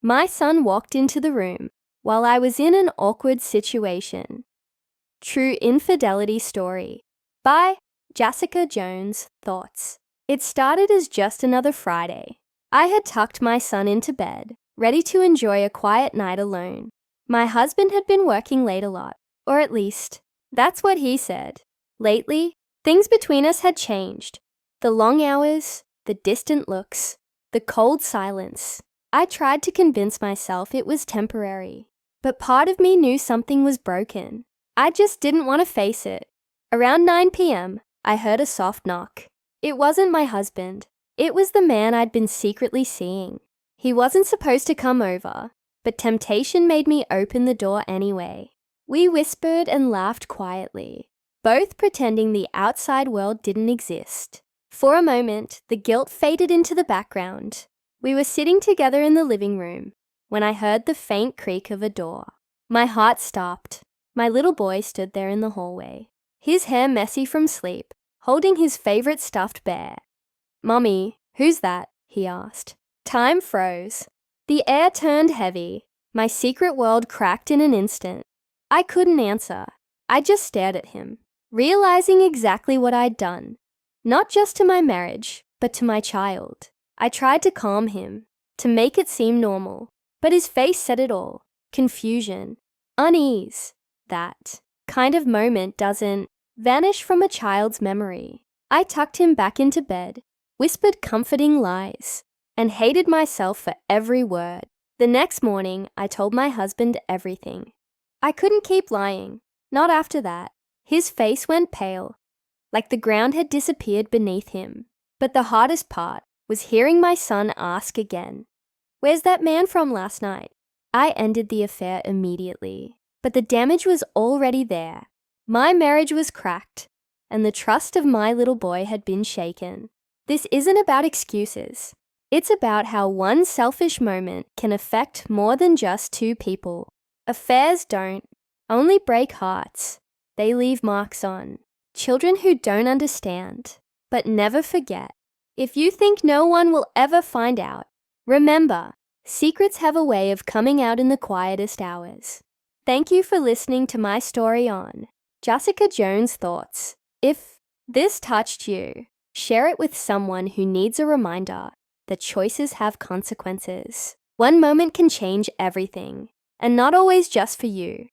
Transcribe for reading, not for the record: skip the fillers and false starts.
My son walked into the room while I was in an awkward situation. True Infidelity Story by Jassica Jones Thought. It started as just another Friday. I had tucked my son into bed, ready to enjoy a quiet night alone. My husband had been working late a lot, or at least, that's what he said. Lately, things between us had changed. The long hours, the distant looks, the cold silence. I tried to convince myself it was temporary, but part of me knew something was broken. I just didn't want to face it. Around 9 p.m., I heard a soft knock. It wasn't my husband. It was the man I'd been secretly seeing. He wasn't supposed to come over, but temptation made me open the door anyway. We whispered and laughed quietly, both pretending the outside world didn't exist. For a moment, the guilt faded into the background. We were sitting together in the living room when I heard the faint creak of a door. My heart stopped. My little boy stood there in the hallway, his hair messy from sleep, holding his favorite stuffed bear. "Mommy, who's that?" he asked. Time froze. The air turned heavy. My secret world cracked in an instant. I couldn't answer. I just stared at him, realizing exactly what I'd done. Not just to my marriage, but to my child. I tried to calm him, to make it seem normal, but his face said it all. Confusion, unease. That kind of moment doesn't vanish from a child's memory. I tucked him back into bed, whispered comforting lies, and hated myself for every word. The next morning, I told my husband everything. I couldn't keep lying, not after that. His face went pale, like the ground had disappeared beneath him. But the hardest part was hearing my son ask again, "Where's that man from last night?" I ended the affair immediately, but the damage was already there. My marriage was cracked, and the trust of my little boy had been shaken. This isn't about excuses. It's about how one selfish moment can affect more than just two people. Affairs don't only break hearts. They leave marks on children who don't understand, but never forget. If you think no one will ever find out, remember, secrets have a way of coming out in the quietest hours. Thank you for listening to my story on Jassica Jones Thoughts. If this touched you, share it with someone who needs a reminder that choices have consequences. One moment can change everything, and not always just for you.